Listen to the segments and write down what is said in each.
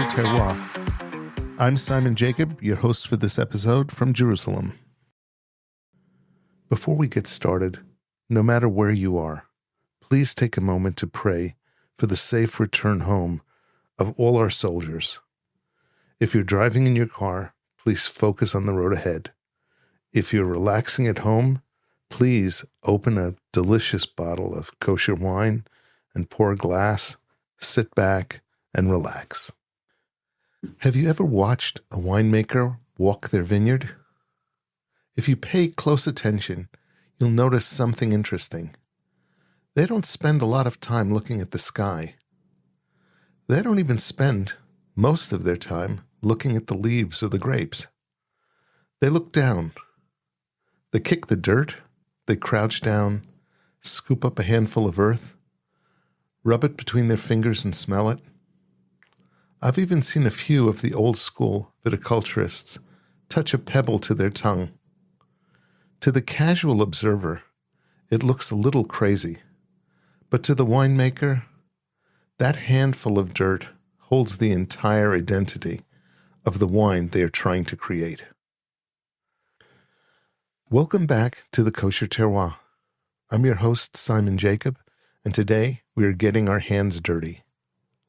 Kosher Terroir. I'm Simon Jacob, your host for this episode from Jerusalem. Before we get started, no matter where you are, please take a moment to pray for the safe return home of all our soldiers. If you're driving in your car, please focus on the road ahead. If you're relaxing at home, please open a delicious bottle of kosher wine and pour a glass, sit back, and relax. Have you ever watched a winemaker walk their vineyard? If you pay close attention, you'll notice something interesting. They don't spend a lot of time looking at the sky. They don't even spend most of their time looking at the leaves or the grapes. They look down. They kick the dirt. They crouch down, scoop up a handful of earth, rub it between their fingers and smell it. I've even seen a few of the old school viticulturists touch a pebble to their tongue. To the casual observer, it looks a little crazy, but to the winemaker, that handful of dirt holds the entire identity of the wine they are trying to create. Welcome back to the Kosher Terroir. I'm your host, Simon Jacob, and today we are getting our hands dirty,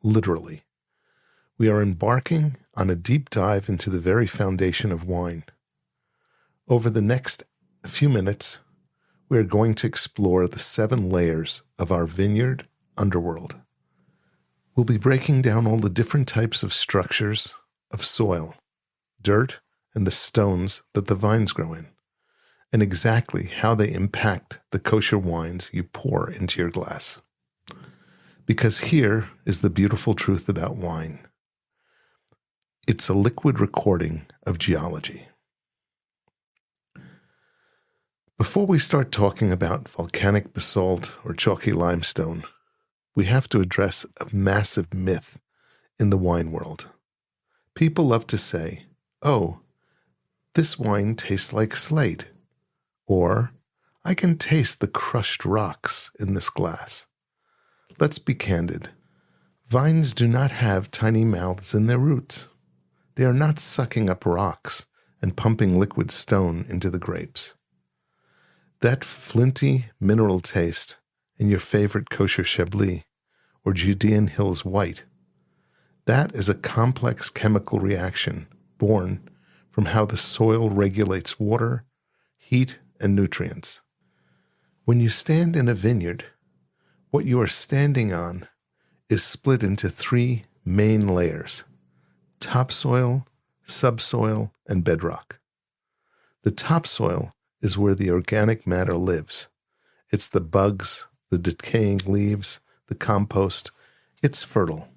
literally. We are embarking on a deep dive into the very foundation of wine. Over the next few minutes, we are going to explore the 7 layers of our vineyard underworld. We'll be breaking down all the different types of structures of soil, dirt, and the stones that the vines grow in, and exactly how they impact the kosher wines you pour into your glass. Because here is the beautiful truth about wine. It's a liquid recording of geology. Before we start talking about volcanic basalt or chalky limestone, we have to address a massive myth in the wine world. People love to say, "Oh, this wine tastes like slate," or, "I can taste the crushed rocks in this glass." Let's be candid. Vines do not have tiny mouths in their roots. They are not sucking up rocks and pumping liquid stone into the grapes. That flinty mineral taste in your favorite kosher Chablis or Judean Hill's white, that is a complex chemical reaction born from how the soil regulates water, heat, and nutrients. When you stand in a vineyard, what you are standing on is split into 3 main layers: topsoil, subsoil, and bedrock. The topsoil is where the organic matter lives. It's the bugs, the decaying leaves, the compost. It's fertile.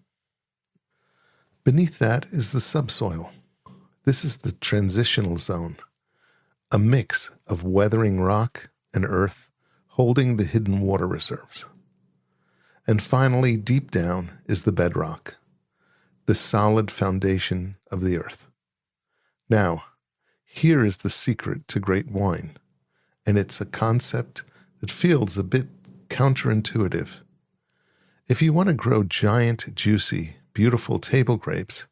Beneath that is the subsoil. This is the transitional zone, a mix of weathering rock and earth holding the hidden water reserves. And finally, deep down is the bedrock, the solid foundation of the earth. Now, here is the secret to great wine, and it's a concept that feels a bit counterintuitive. If you want to grow giant, juicy, beautiful table grapes,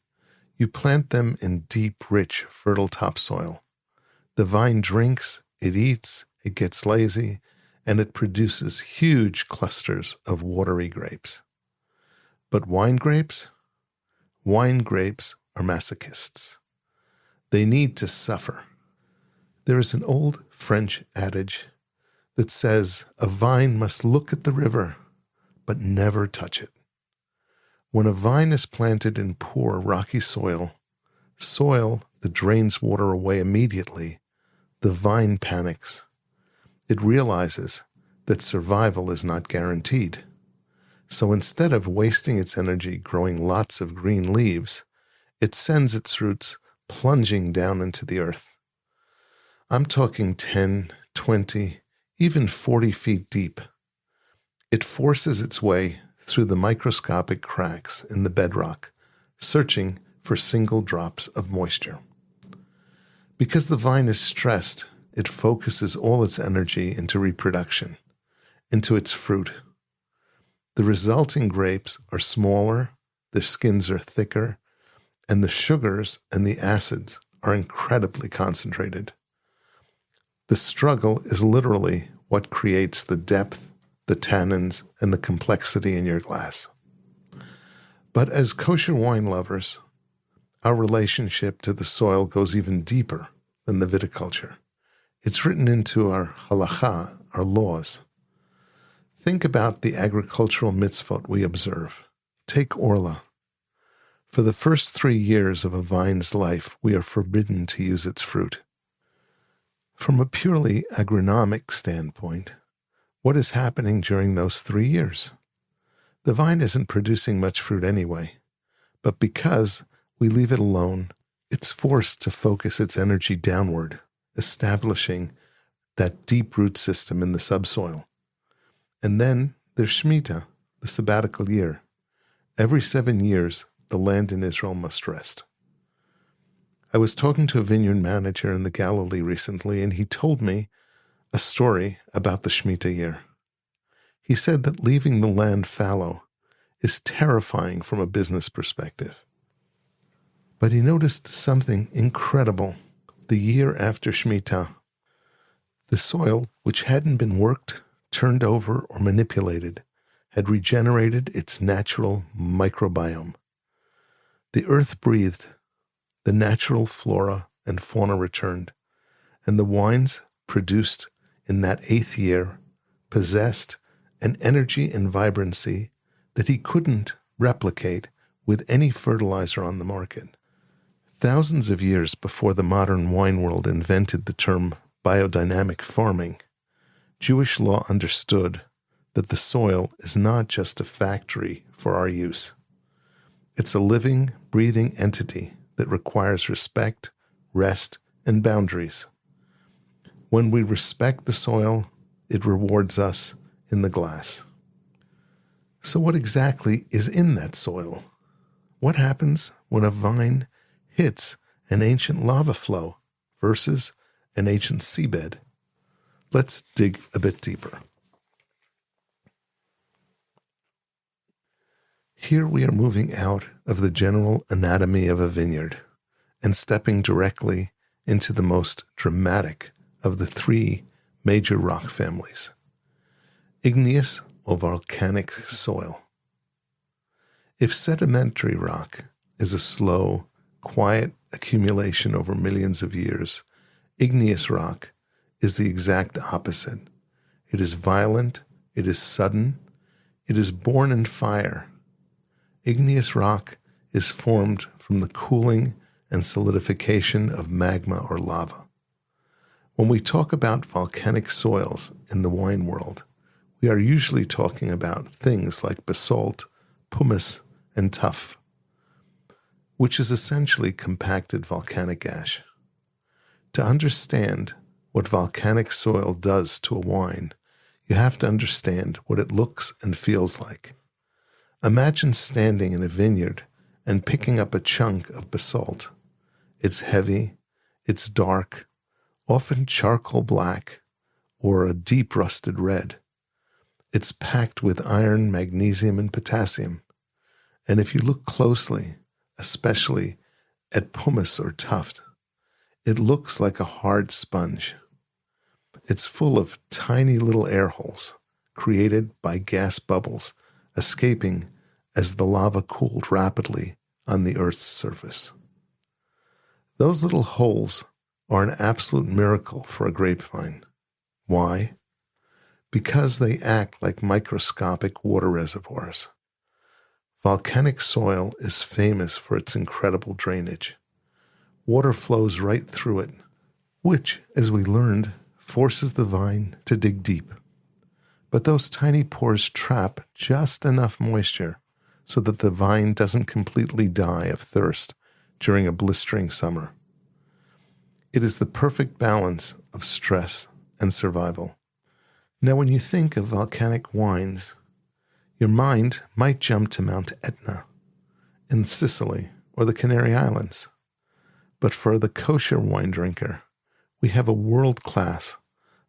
you plant them in deep, rich, fertile topsoil. The vine drinks, it eats, it gets lazy, and it produces huge clusters of watery grapes. But wine grapes? Wine grapes are masochists. They need to suffer. There is an old French adage that says a vine must look at the river, but never touch it. When a vine is planted in poor, rocky soil that drains water away immediately, the vine panics. It realizes that survival is not guaranteed. So instead of wasting its energy growing lots of green leaves, it sends its roots plunging down into the earth. I'm talking 10, 20, even 40 feet deep. It forces its way through the microscopic cracks in the bedrock, searching for single drops of moisture. Because the vine is stressed, it focuses all its energy into reproduction, into its fruit. The resulting grapes are smaller, their skins are thicker, and the sugars and the acids are incredibly concentrated. The struggle is literally what creates the depth, the tannins, and the complexity in your glass. But as kosher wine lovers, our relationship to the soil goes even deeper than the viticulture. It's written into our halacha, our laws. Think about the agricultural mitzvot we observe. Take Orla. For the first 3 years of a vine's life, we are forbidden to use its fruit. From a purely agronomic standpoint, what is happening during those 3 years? The vine isn't producing much fruit anyway, but because we leave it alone, it's forced to focus its energy downward, establishing that deep root system in the subsoil. And then there's Shemitah, the sabbatical year. Every 7 years, the land in Israel must rest. I was talking to a vineyard manager in the Galilee recently, and he told me a story about the Shemitah year. He said that leaving the land fallow is terrifying from a business perspective. But he noticed something incredible. The year after Shemitah, the soil, which hadn't been worked, turned over, or manipulated, had regenerated its natural microbiome. The earth breathed, the natural flora and fauna returned, and the wines produced in that 8th year possessed an energy and vibrancy that he couldn't replicate with any fertilizer on the market. Thousands of years before the modern wine world invented the term biodynamic farming, Jewish law understood that the soil is not just a factory for our use. It's a living, breathing entity that requires respect, rest, and boundaries. When we respect the soil, it rewards us in the glass. So what exactly is in that soil? What happens when a vine hits an ancient lava flow versus an ancient seabed? Let's dig a bit deeper. Here we are moving out of the general anatomy of a vineyard and stepping directly into the most dramatic of the 3 major rock families: igneous or volcanic soil. If sedimentary rock is a slow, quiet accumulation over millions of years, igneous rock is the exact opposite. It is violent, it is sudden, it is born in fire. Igneous rock is formed from the cooling and solidification of magma or lava. When we talk about volcanic soils in the wine world, we are usually talking about things like basalt, pumice, and tuff, which is essentially compacted volcanic ash. To understand what volcanic soil does to a wine, you have to understand what it looks and feels like. Imagine standing in a vineyard and picking up a chunk of basalt. It's heavy, it's dark, often charcoal black or a deep rusted red. It's packed with iron, magnesium, and potassium. And if you look closely, especially at pumice or tuff, it looks like a hard sponge. It's full of tiny little air holes created by gas bubbles escaping as the lava cooled rapidly on the Earth's surface. Those little holes are an absolute miracle for a grapevine. Why? Because they act like microscopic water reservoirs. Volcanic soil is famous for its incredible drainage. Water flows right through it, which, as we learned, forces the vine to dig deep. But those tiny pores trap just enough moisture so that the vine doesn't completely die of thirst during a blistering summer. It is the perfect balance of stress and survival. Now, when you think of volcanic wines, your mind might jump to Mount Etna in Sicily or the Canary Islands. But for the kosher wine drinker, we have a world-class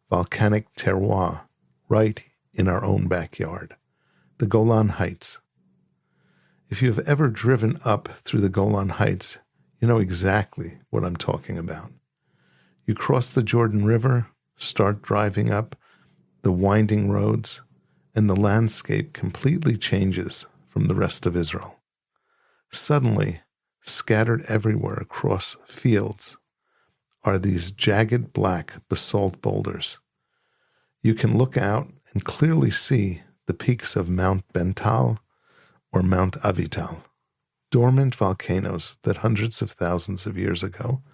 volcanic terroir right in our own backyard, the Golan Heights. If you have ever driven up through the Golan Heights, you know exactly what I'm talking about. You cross the Jordan River, start driving up the winding roads, and the landscape completely changes from the rest of Israel. Suddenly, scattered everywhere across fields, are these jagged black basalt boulders. You can look out and clearly see the peaks of Mount Bental or Mount Avital, dormant volcanoes that hundreds of thousands of years ago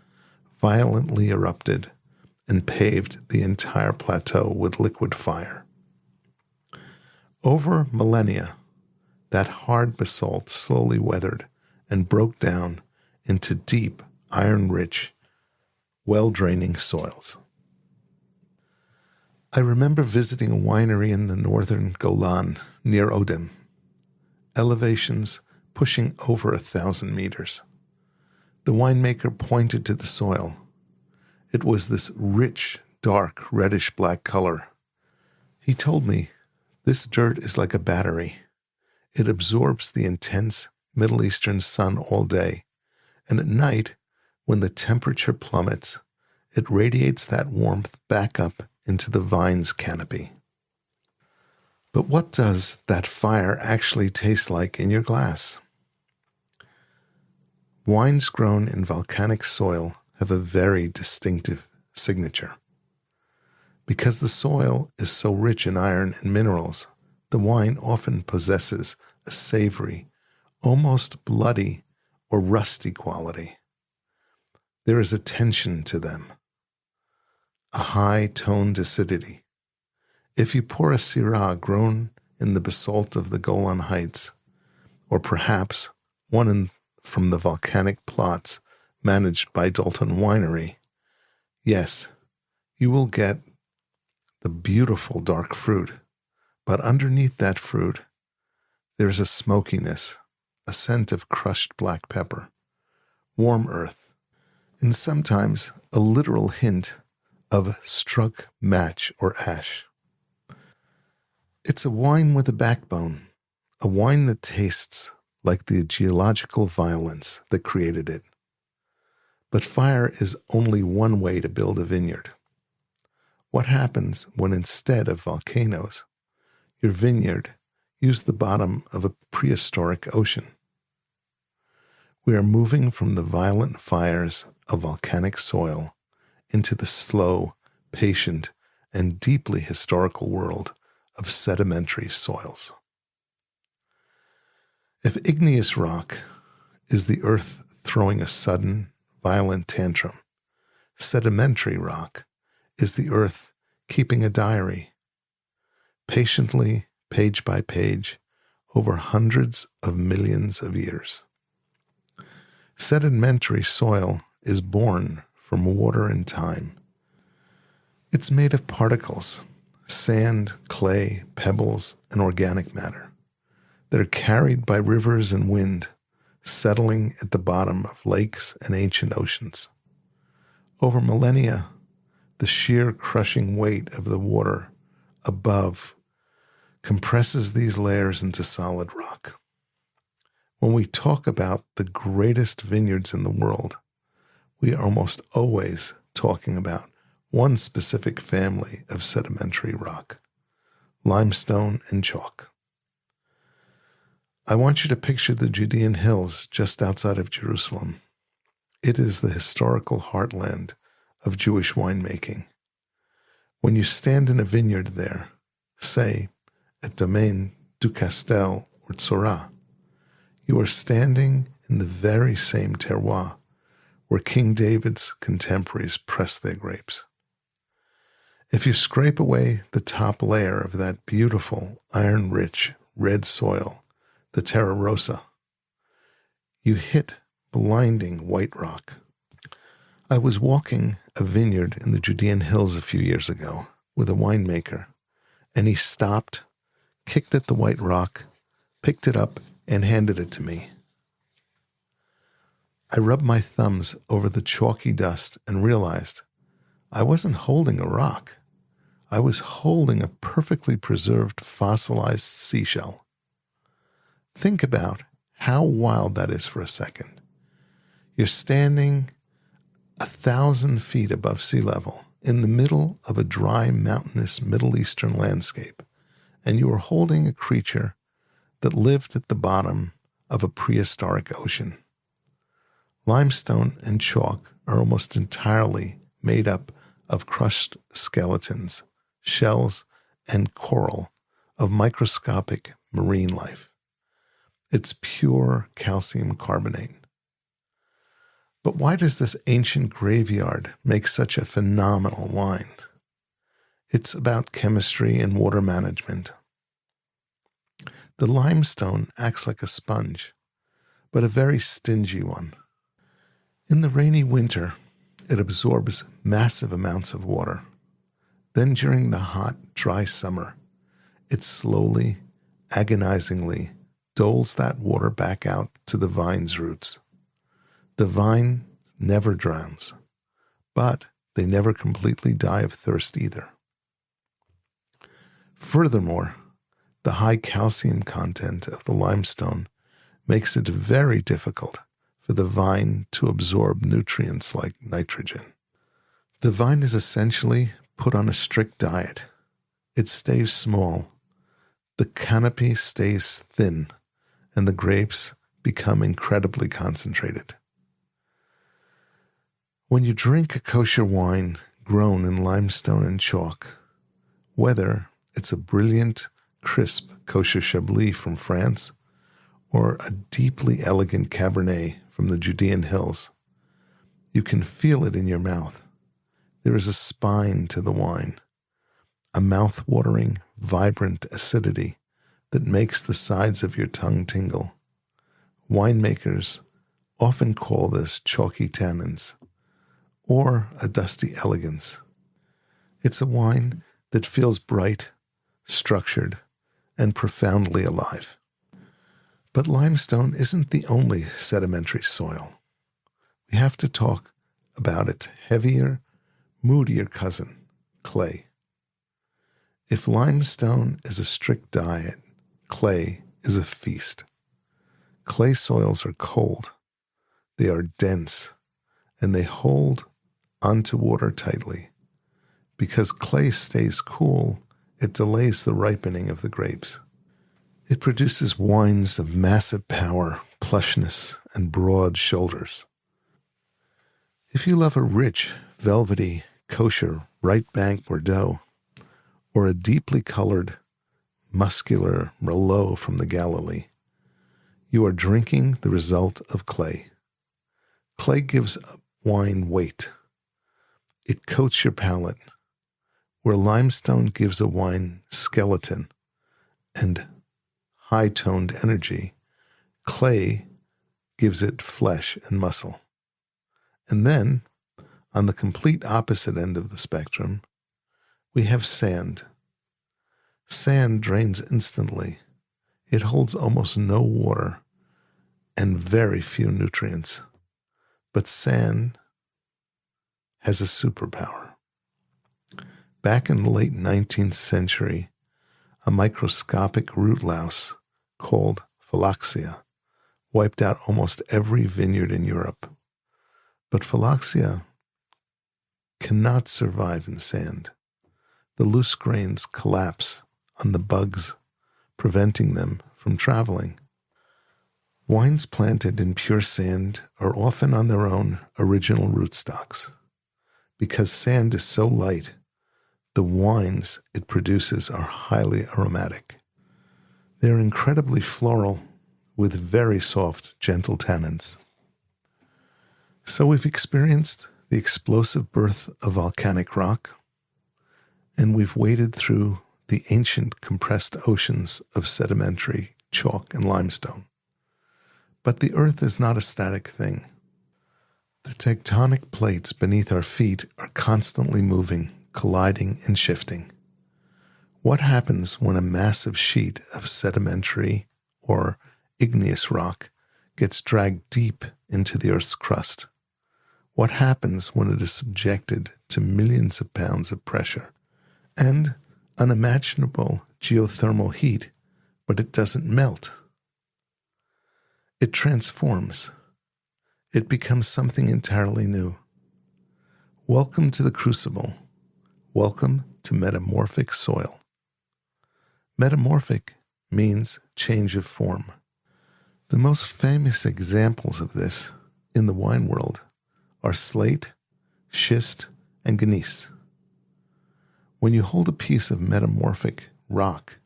violently erupted and paved the entire plateau with liquid fire. Over millennia, that hard basalt slowly weathered and broke down into deep, iron-rich, well-draining soils. I remember visiting a winery in the northern Golan near Odem, elevations pushing over 1,000 meters. The winemaker pointed to the soil. It was this rich, dark, reddish-black color. He told me, "This dirt is like a battery. It absorbs the intense Middle Eastern sun all day, and at night, when the temperature plummets, it radiates that warmth back up into the vine's canopy." But what does that fire actually taste like in your glass? Wines grown in volcanic soil have a very distinctive signature. Because the soil is so rich in iron and minerals, the wine often possesses a savory, almost bloody or rusty quality. There is a tension to them, a high-toned acidity. If you pour a Syrah grown in the basalt of the Golan Heights, or perhaps one from the volcanic plots managed by Dalton Winery, yes, you will get the beautiful dark fruit, but underneath that fruit, there is a smokiness, a scent of crushed black pepper, warm earth, and sometimes a literal hint of struck match or ash. It's a wine with a backbone, a wine that tastes like the geological violence that created it. But fire is only one way to build a vineyard. What happens when instead of volcanoes, your vineyard used the bottom of a prehistoric ocean? We are moving from the violent fires of volcanic soil into the slow, patient, and deeply historical world of sedimentary soils. If igneous rock is the earth throwing a sudden, violent tantrum, sedimentary rock is the earth keeping a diary, patiently, page by page, over hundreds of millions of years. Sedimentary soil is born from water and time. It's made of particles, sand, clay, pebbles, and organic matter that are carried by rivers and wind, settling at the bottom of lakes and ancient oceans. Over millennia, the sheer crushing weight of the water above compresses these layers into solid rock. When we talk about the greatest vineyards in the world, we are almost always talking about one specific family of sedimentary rock, limestone and chalk. I want you to picture the Judean Hills just outside of Jerusalem. It is the historical heartland of Jewish winemaking. When you stand in a vineyard there, say at Domaine du Castel or Tzorah, you are standing in the very same terroir where King David's contemporaries pressed their grapes. If you scrape away the top layer of that beautiful, iron-rich, red soil, the terra rosa, you hit blinding white rock. I was walking a vineyard in the Judean Hills a few years ago with a winemaker, and he stopped, kicked at the white rock, picked it up, and handed it to me. I rubbed my thumbs over the chalky dust and realized I wasn't holding a rock. I was holding a perfectly preserved fossilized seashell. Think about how wild that is for a second. You're standing 1,000 feet above sea level in the middle of a dry, mountainous Middle Eastern landscape, and you are holding a creature that lived at the bottom of a prehistoric ocean. Limestone and chalk are almost entirely made up of crushed skeletons, shells, and coral of microscopic marine life. It's pure calcium carbonate. But why does this ancient graveyard make such a phenomenal wine? It's about chemistry and water management. The limestone acts like a sponge, but a very stingy one. In the rainy winter, it absorbs massive amounts of water. Then during the hot, dry summer, it slowly, agonizingly doles that water back out to the vine's roots. The vine never drowns, but they never completely die of thirst either. Furthermore, the high calcium content of the limestone makes it very difficult for the vine to absorb nutrients like nitrogen. The vine is essentially put on a strict diet. It stays small, the canopy stays thin, and the grapes become incredibly concentrated. When you drink a kosher wine grown in limestone and chalk, whether it's a brilliant, crisp kosher Chablis from France or a deeply elegant Cabernet from the Judean Hills, you can feel it in your mouth. There is a spine to the wine, a mouth-watering, vibrant acidity that makes the sides of your tongue tingle. Winemakers often call this chalky tannins, or a dusty elegance. It's a wine that feels bright, structured, and profoundly alive. But limestone isn't the only sedimentary soil. We have to talk about its heavier, moodier cousin, clay. If limestone is a strict diet, clay is a feast. Clay soils are cold, they are dense, and they hold onto water tightly. Because clay stays cool, it delays the ripening of the grapes. It produces wines of massive power, plushness, and broad shoulders. If you love a rich, velvety, kosher, right bank Bordeaux, or a deeply colored, muscular Merlot from the Galilee, you are drinking the result of clay. Clay gives wine weight. It coats your palate, where limestone gives a wine skeleton and high-toned energy. Clay gives it flesh and muscle. And then, on the complete opposite end of the spectrum, we have sand. Sand drains instantly. It holds almost no water and very few nutrients. But sand has a superpower. Back in the late 19th century, a microscopic root louse called phylloxera wiped out almost every vineyard in Europe. But phylloxera cannot survive in sand. The loose grains collapse on the bugs, preventing them from traveling. Wines planted in pure sand are often on their own original rootstocks. Because sand is so light, the wines it produces are highly aromatic. They are incredibly floral, with very soft, gentle tannins. So we've experienced the explosive birth of volcanic rock, and we've waded through the ancient compressed oceans of sedimentary chalk and limestone. But the earth is not a static thing. The tectonic plates beneath our feet are constantly moving, colliding, and shifting. What happens when a massive sheet of sedimentary or igneous rock gets dragged deep into the Earth's crust? What happens when it is subjected to millions of pounds of pressure and unimaginable geothermal heat, but it doesn't melt? It transforms. It becomes something entirely new. Welcome to the crucible. Welcome to metamorphic soil. Metamorphic means change of form. The most famous examples of this in the wine world are slate, schist, and igneous. When you hold a piece of metamorphic rock,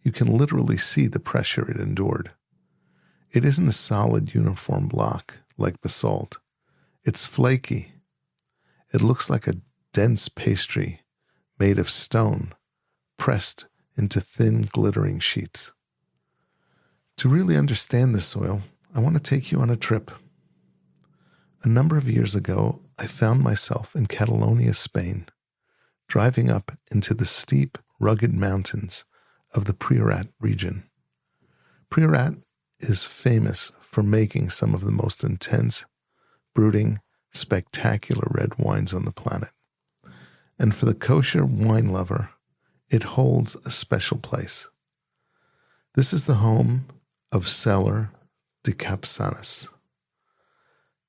you can literally see the pressure it endured. It isn't a solid, uniform block like basalt. It's flaky. It looks like a dense pastry made of stone pressed into thin, glittering sheets. To really understand this soil, I want to take you on a trip. A number of years ago, I found myself in Catalonia, Spain, driving up into the steep, rugged mountains of the Priorat region. Priorat is famous for making some of the most intense, brooding, spectacular red wines on the planet. And for the kosher wine lover, it holds a special place. This is the home of Cellar de Capsanis,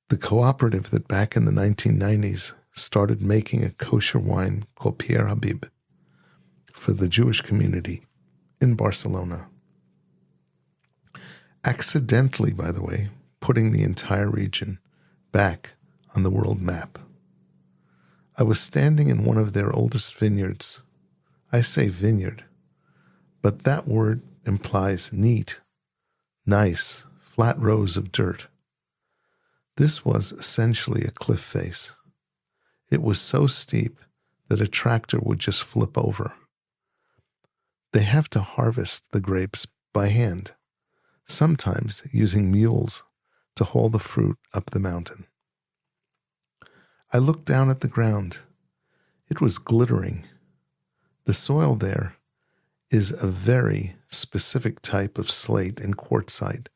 the cooperative that back in the 1990s started making a kosher wine called Pierre Habib for the Jewish community in Barcelona. Accidentally, by the way, putting the entire region back on the world map. I was standing in one of their oldest vineyards. I say vineyard, but that word implies neat, nice, flat rows of dirt. This was essentially a cliff face. It was so steep that a tractor would just flip over. They have to harvest the grapes by hand, sometimes using mules to haul the fruit up the mountain. I looked down at the ground. It was glittering. The soil there is a very specific type of slate and quartzite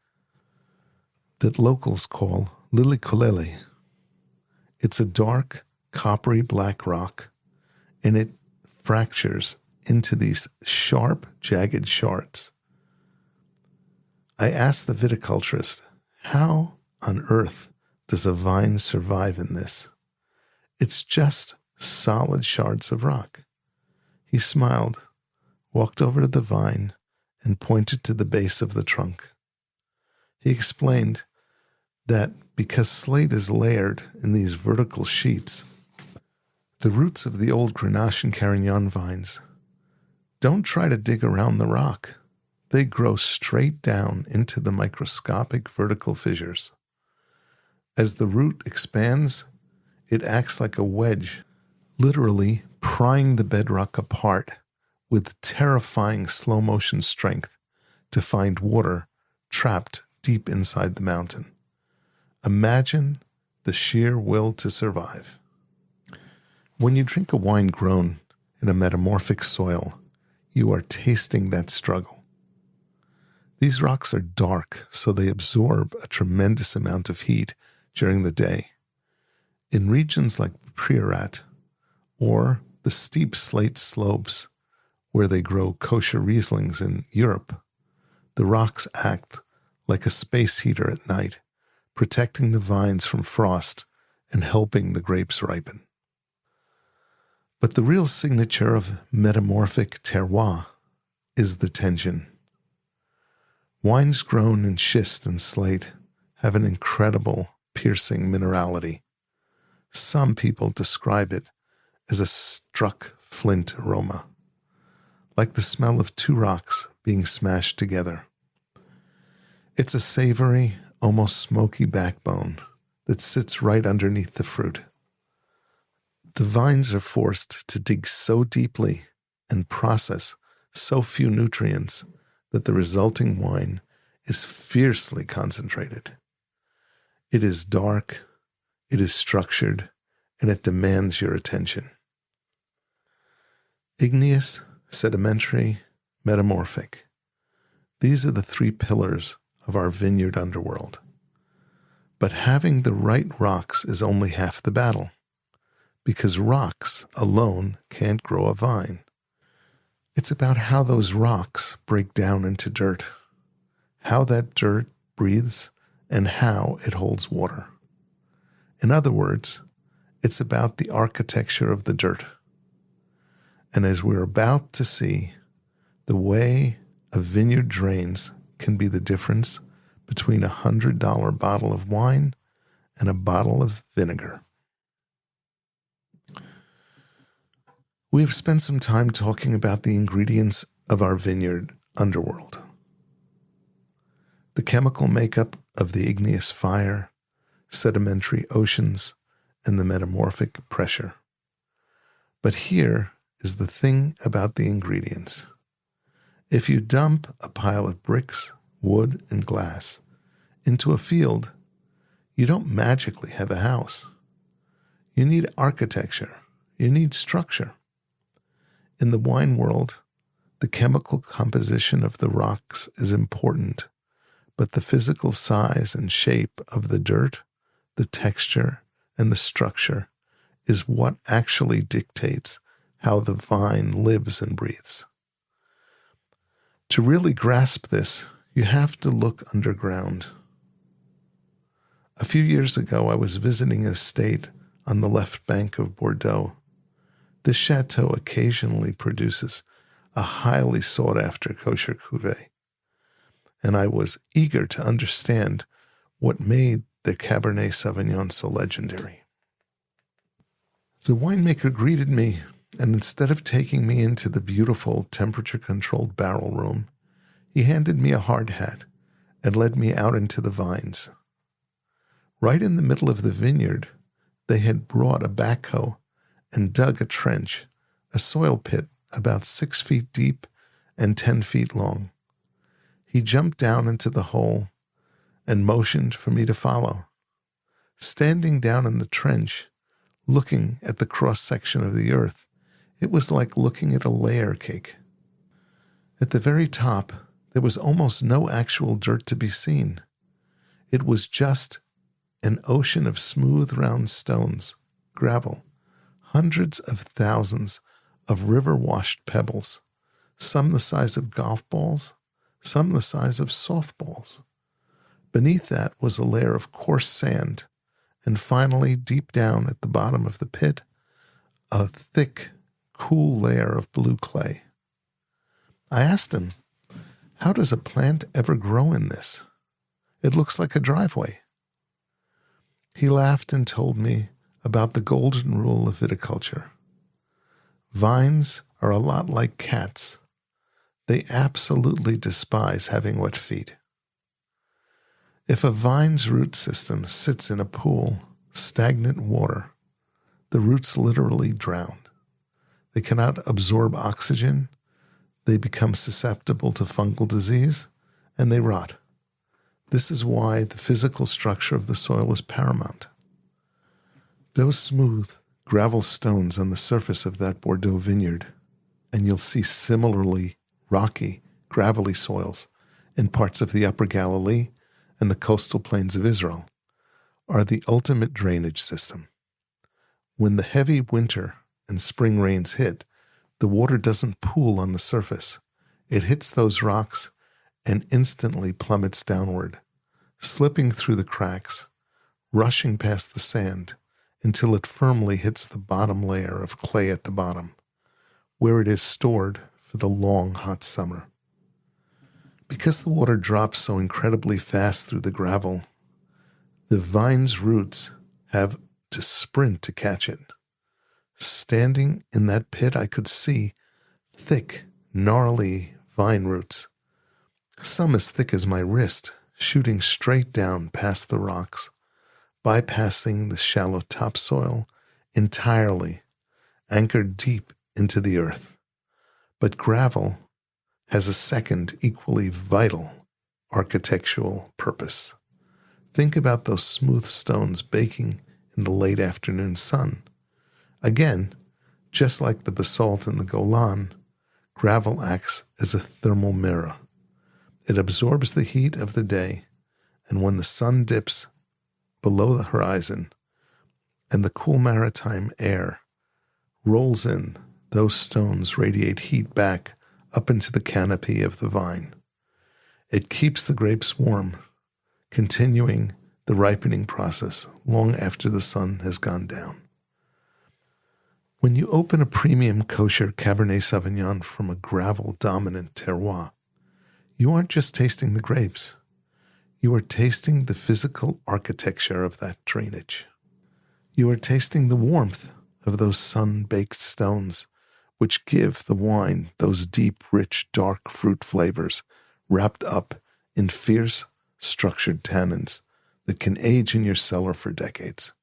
that locals call lilicolele. It's a dark, coppery black rock, and it fractures into these sharp, jagged shards. I asked the viticulturist, how on earth does a vine survive in this? It's just solid shards of rock. He smiled, walked over to the vine, and pointed to the base of the trunk. He explained that because slate is layered in these vertical sheets, the roots of the old Grenache and Carignan vines don't try to dig around the rock. They grow straight down into the microscopic vertical fissures. As the root expands, it acts like a wedge, literally prying the bedrock apart with terrifying slow-motion strength to find water trapped deep inside the mountain. Imagine the sheer will to survive. When you drink a wine grown in a metamorphic soil, you are tasting that struggle. These rocks are dark, so they absorb a tremendous amount of heat during the day. In regions like Priorat or the steep slate slopes where they grow kosher Rieslings in Europe, the rocks act like a space heater at night, protecting the vines from frost and helping the grapes ripen. But the real signature of metamorphic terroir is the tension. Wines grown in schist and slate have an incredible, piercing minerality. Some people describe it as a struck flint aroma, like the smell of two rocks being smashed together. It's a savory, almost smoky backbone that sits right underneath the fruit. The vines are forced to dig so deeply and process so few nutrients that the resulting wine is fiercely concentrated. It is dark, it is structured, and it demands your attention. Igneous, sedimentary, metamorphic. These are the three pillars of our vineyard underworld. But having the right rocks is only half the battle, because rocks alone can't grow a vine. It's about how those rocks break down into dirt, how that dirt breathes and how it holds water. In other words, it's about the architecture of the dirt. And as we're about to see, the way a vineyard drains can be the difference between a $100 bottle of wine and a bottle of vinegar. We've spent some time talking about the ingredients of our vineyard underworld. The chemical makeup of the igneous fire, sedimentary oceans, and the metamorphic pressure. But here is the thing about the ingredients. If you dump a pile of bricks, wood, and glass into a field, you don't magically have a house. You need architecture. You need structure. In the wine world, the chemical composition of the rocks is important, but the physical size and shape of the dirt, the texture, and the structure is what actually dictates how the vine lives and breathes. To really grasp this, you have to look underground. A few years ago, I was visiting an estate on the left bank of Bordeaux. This chateau occasionally produces a highly sought-after kosher cuvée, and I was eager to understand what made their Cabernet Sauvignon so legendary. The winemaker greeted me, and instead of taking me into the beautiful temperature-controlled barrel room, he handed me a hard hat and led me out into the vines. Right in the middle of the vineyard, they had brought a backhoe and dug a trench, a soil pit about 6 feet deep and 10 feet long. He jumped down into the hole and motioned for me to follow. Standing down in the trench, looking at the cross-section of the earth, it was like looking at a layer cake. At the very top, there was almost no actual dirt to be seen. It was just an ocean of smooth, round stones, gravel, hundreds of thousands of river-washed pebbles, some the size of golf balls, some the size of softballs. Beneath that was a layer of coarse sand, and finally, deep down at the bottom of the pit, a thick, cool layer of blue clay. I asked him, "How does a plant ever grow in this? It looks like a driveway." He laughed and told me about the golden rule of viticulture. Vines are a lot like cats. They absolutely despise having wet feet. If a vine's root system sits in a pool, stagnant water, the roots literally drown. They cannot absorb oxygen, they become susceptible to fungal disease, and they rot. This is why the physical structure of the soil is paramount. Those smooth gravel stones on the surface of that Bordeaux vineyard, and you'll see similarly rocky, gravelly soils in parts of the Upper Galilee and the coastal plains of Israel, are the ultimate drainage system. When the heavy winter and spring rains hit, the water doesn't pool on the surface. It hits those rocks and instantly plummets downward, slipping through the cracks, rushing past the sand until it firmly hits the bottom layer of clay at the bottom, where it is stored for the long, hot summer. Because the water drops so incredibly fast through the gravel, the vine's roots have to sprint to catch it. Standing in that pit, I could see thick, gnarly vine roots, some as thick as my wrist, shooting straight down past the rocks, bypassing the shallow topsoil entirely, anchored deep into the earth. But gravel has a second, equally vital architectural purpose. Think about those smooth stones baking in the late afternoon sun. Again, just like the basalt in the Golan, gravel acts as a thermal mirror. It absorbs the heat of the day, and when the sun dips below the horizon and the cool maritime air rolls in, those stones radiate heat back up into the canopy of the vine. It keeps the grapes warm, continuing the ripening process long after the sun has gone down. When you open a premium kosher Cabernet Sauvignon from a gravel-dominant terroir, you aren't just tasting the grapes. You are tasting the physical architecture of that drainage. You are tasting the warmth of those sun-baked stones, which give the wine those deep, rich, dark fruit flavors wrapped up in fierce, structured tannins that can age in your cellar for decades.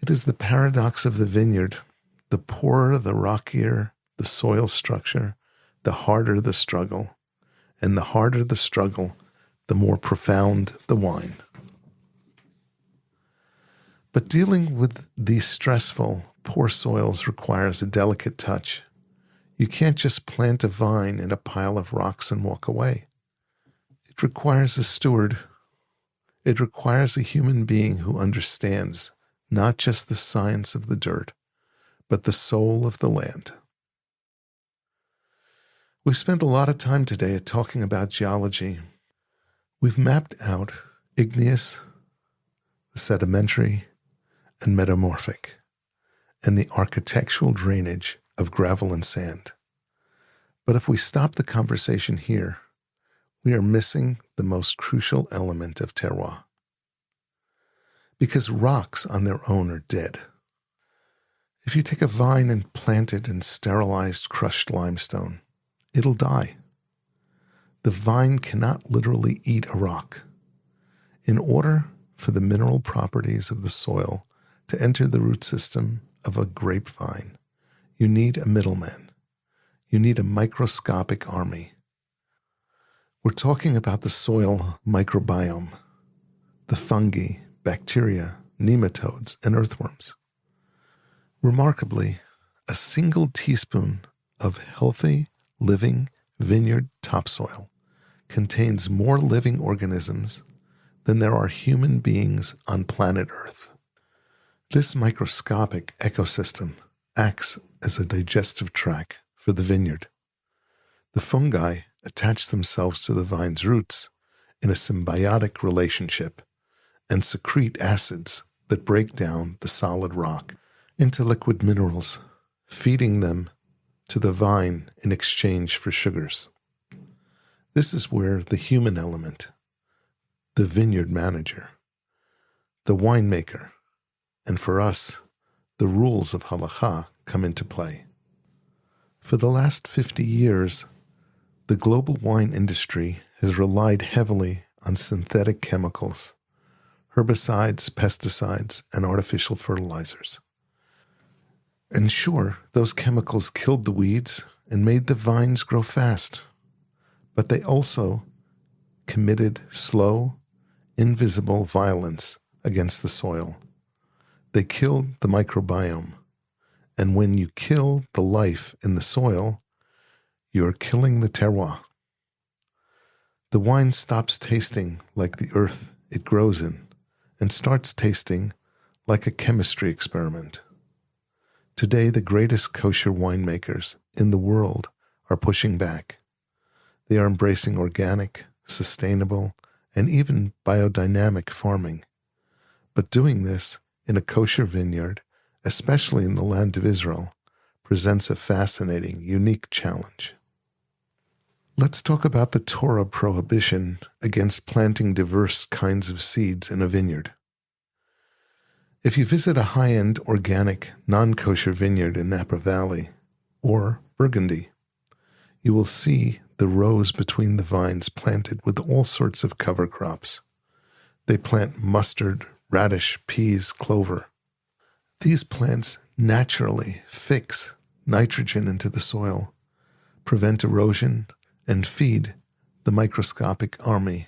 It is the paradox of the vineyard. The poorer, the rockier the soil structure, the harder the struggle. And the harder the struggle, the more profound the wine. But dealing with these stressful, poor soils requires a delicate touch. You can't just plant a vine in a pile of rocks and walk away. It requires a steward. It requires a human being who understands not just the science of the dirt, but the soul of the land. We've spent a lot of time today talking about geology. We've mapped out igneous, the sedimentary, and metamorphic, and the architectural drainage of gravel and sand. But if we stop the conversation here, we are missing the most crucial element of terroir. Because rocks on their own are dead. If you take a vine and plant it in sterilized, crushed limestone, it'll die. The vine cannot literally eat a rock. In order for the mineral properties of the soil to enter the root system of a grapevine, you need a middleman. You need a microscopic army. We're talking about the soil microbiome, the fungi, bacteria, nematodes, and earthworms. Remarkably, a single teaspoon of healthy, living vineyard topsoil contains more living organisms than there are human beings on planet Earth. This microscopic ecosystem acts as a digestive tract for the vineyard. The fungi attach themselves to the vine's roots in a symbiotic relationship and secrete acids that break down the solid rock into liquid minerals, feeding them to the vine in exchange for sugars. This is where the human element, the vineyard manager, the winemaker, and for us, the rules of halakha come into play. For the last 50 years, the global wine industry has relied heavily on synthetic chemicals, herbicides, pesticides, and artificial fertilizers. And sure, those chemicals killed the weeds and made the vines grow fast, but they also committed slow, invisible violence against the soil. They killed the microbiome, and when you kill the life in the soil, you're killing the terroir. The wine stops tasting like the earth it grows in and starts tasting like a chemistry experiment. Today, the greatest kosher winemakers in the world are pushing back. They are embracing organic, sustainable, and even biodynamic farming. But doing this in a kosher vineyard, especially in the land of Israel, presents a fascinating, unique challenge. Let's talk about the Torah prohibition against planting diverse kinds of seeds in a vineyard. If you visit a high-end organic, non-kosher vineyard in Napa Valley or Burgundy, you will see the rows between the vines planted with all sorts of cover crops. They plant mustard, radish, peas, clover. These plants naturally fix nitrogen into the soil, prevent erosion, and feed the microscopic army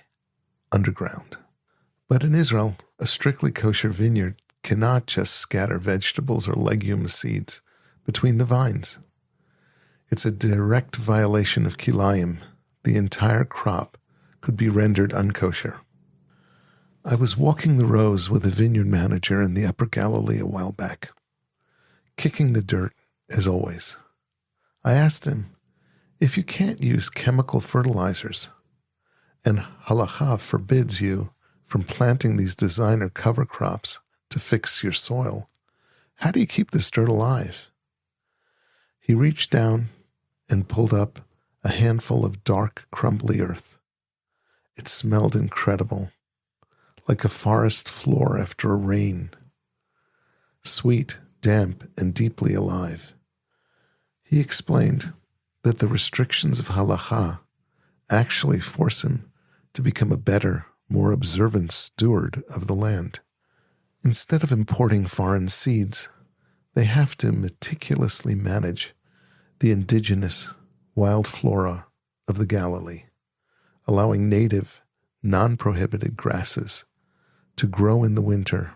underground. But in Israel, a strictly kosher vineyard cannot just scatter vegetables or legume seeds between the vines. It's a direct violation of kilayim. The entire crop could be rendered unkosher. I was walking the rows with a vineyard manager in the Upper Galilee a while back, kicking the dirt as always. I asked him, if you can't use chemical fertilizers and halakha forbids you from planting these designer cover crops to fix your soil, how do you keep this dirt alive? He reached down and pulled up a handful of dark, crumbly earth. It smelled incredible, like a forest floor after a rain. Sweet, damp, and deeply alive. He explained that the restrictions of halakha actually force him to become a better, more observant steward of the land. Instead of importing foreign seeds, they have to meticulously manage the indigenous wild flora of the Galilee, allowing native, non-prohibited grasses to grow in the winter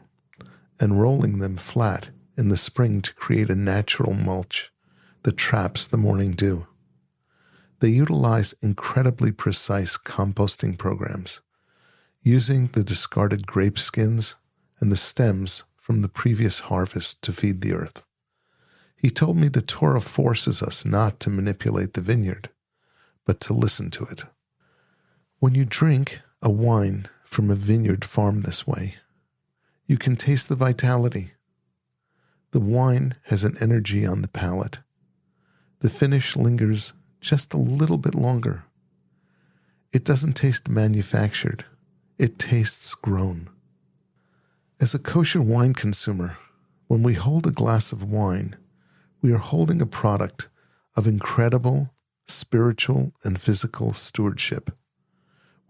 and rolling them flat in the spring to create a natural mulch that traps the morning dew. They utilize incredibly precise composting programs, using the discarded grape skins and the stems from the previous harvest to feed the earth. He told me the Torah forces us not to manipulate the vineyard, but to listen to it. When you drink a wine from a vineyard farmed this way, you can taste the vitality. The wine has an energy on the palate. The finish lingers just a little bit longer. It doesn't taste manufactured. It tastes grown. As a kosher wine consumer, when we hold a glass of wine, we are holding a product of incredible spiritual and physical stewardship.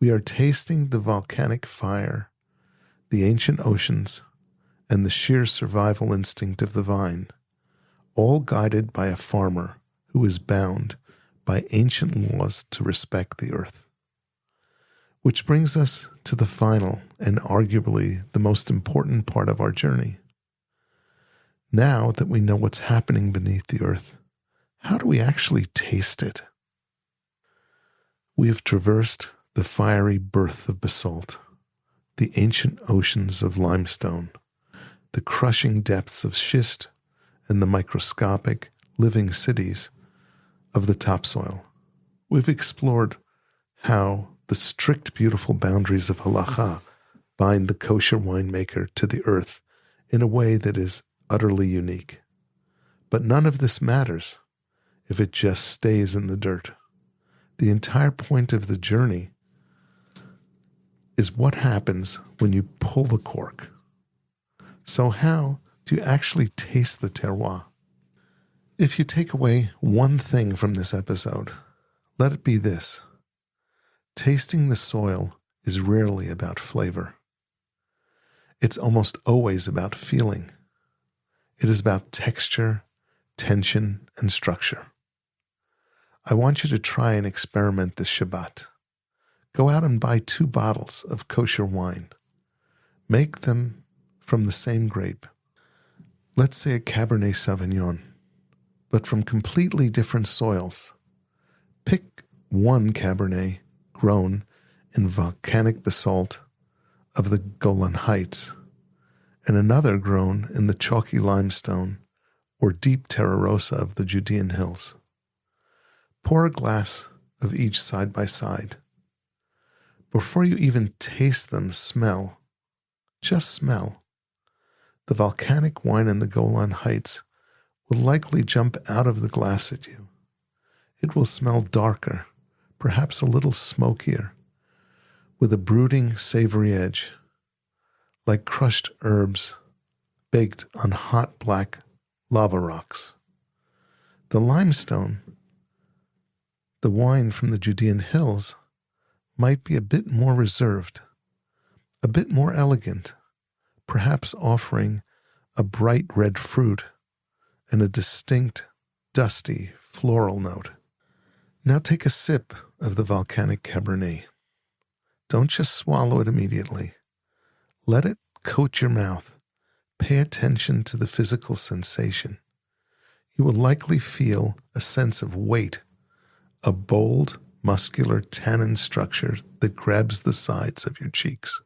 We are tasting the volcanic fire, the ancient oceans, and the sheer survival instinct of the vine, all guided by a farmer who is bound by ancient laws to respect the earth. Which brings us to the final and arguably the most important part of our journey. Now that we know what's happening beneath the earth, how do we actually taste it? We have traversed the fiery birth of basalt, the ancient oceans of limestone, the crushing depths of schist, and the microscopic living cities of the topsoil. We've explored how the strict, beautiful boundaries of halakha bind the kosher winemaker to the earth in a way that is utterly unique. But none of this matters if it just stays in the dirt. The entire point of the journey is what happens when you pull the cork. So how do you actually taste the terroir? If you take away one thing from this episode, let it be this. Tasting the soil is rarely about flavor. It's almost always about feeling. It is about texture, tension, and structure. I want you to try and experiment this Shabbat. Go out and buy 2 bottles of kosher wine. Make them from the same grape. Let's say a Cabernet Sauvignon, but from completely different soils. Pick one Cabernet grown in volcanic basalt of the Golan Heights, and another grown in the chalky limestone or deep Terroir of the Judean Hills. Pour a glass of each side by side. Before you even taste them, smell. Just smell. The volcanic wine in the Golan Heights will likely jump out of the glass at you. It will smell darker, perhaps a little smokier, with a brooding, savory edge, like crushed herbs baked on hot black lava rocks. The limestone, the wine from the Judean Hills, might be a bit more reserved, a bit more elegant, perhaps offering a bright red fruit and a distinct, dusty, floral note. Now take a sip of the volcanic Cabernet. Don't just swallow it immediately. Let it coat your mouth. Pay attention to the physical sensation. You will likely feel a sense of weight, a bold, muscular tannin structure that grabs the sides of your cheeks,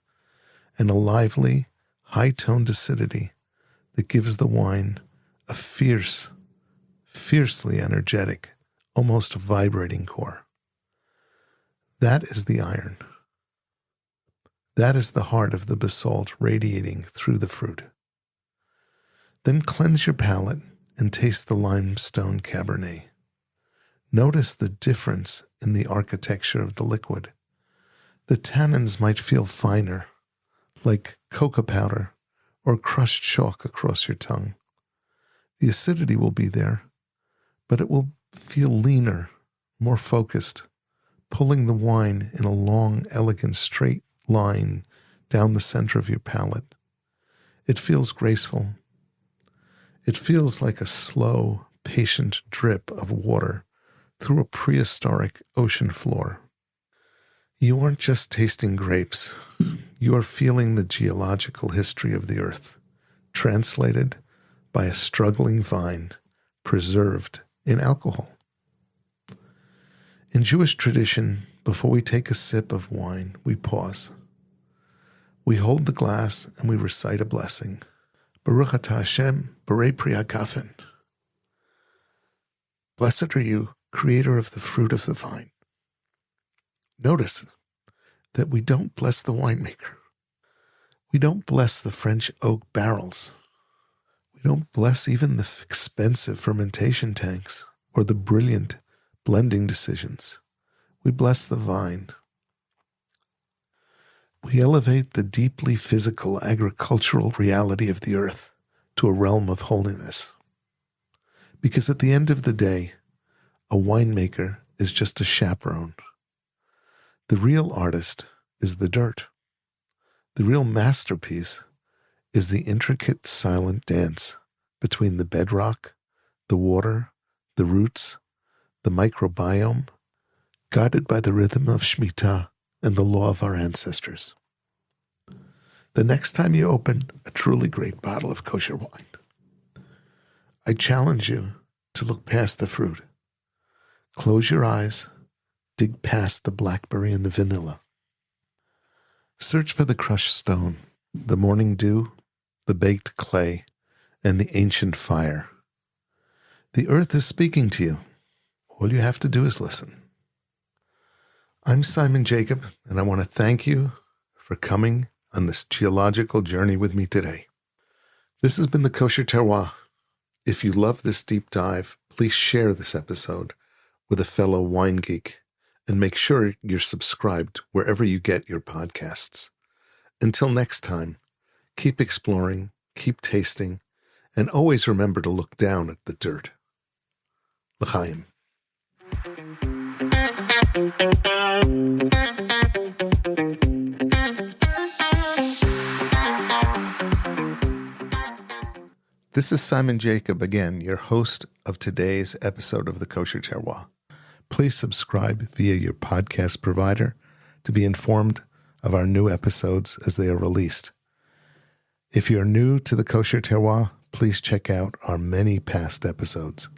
and a lively, high-toned acidity that gives the wine a fierce, fiercely energetic, almost vibrating core. That is the iron. That is the heart of the basalt radiating through the fruit. Then cleanse your palate and taste the limestone Cabernet. Notice the difference in the architecture of the liquid. The tannins might feel finer, like cocoa powder or crushed chalk across your tongue. The acidity will be there, but it will feel leaner, more focused, pulling the wine in a long, elegant, straight line down the center of your palate. It feels graceful. It feels like a slow, patient drip of water through a prehistoric ocean floor. You aren't just tasting grapes. You are feeling the geological history of the earth, translated by a struggling vine, preserved in alcohol. In Jewish tradition, before we take a sip of wine, we pause. We hold the glass and we recite a blessing. Baruch atah Hashem, borei pri hagafen. Blessed are you, creator of the fruit of the vine. Notice that we don't bless the winemaker. We don't bless the French oak barrels. We don't bless even the expensive fermentation tanks or the brilliant blending decisions. We bless the vine. We elevate the deeply physical agricultural reality of the earth to a realm of holiness. Because at the end of the day, a winemaker is just a chaperone. The real artist is the dirt. The real masterpiece is the intricate silent dance between the bedrock, the water, the roots, the microbiome, guided by the rhythm of Shemitah and the law of our ancestors. The next time you open a truly great bottle of kosher wine, I challenge you to look past the fruit. Close your eyes, dig past the blackberry and the vanilla. Search for the crushed stone, the morning dew, the baked clay, and the ancient fire. The earth is speaking to you. All you have to do is listen. I'm Simon Jacob, and I want to thank you for coming on this geological journey with me today. This has been the Kosher Terroir. If you love this deep dive, please share this episode with a fellow wine geek and make sure you're subscribed wherever you get your podcasts. Until next time, keep exploring, keep tasting, and always remember to look down at the dirt. L'chaim. This is Simon Jacob again, your host of today's episode of the Kosher Terroir. Please subscribe via your podcast provider to be informed of our new episodes as they are released. If you're new to the Kosher Terroir, please check out our many past episodes.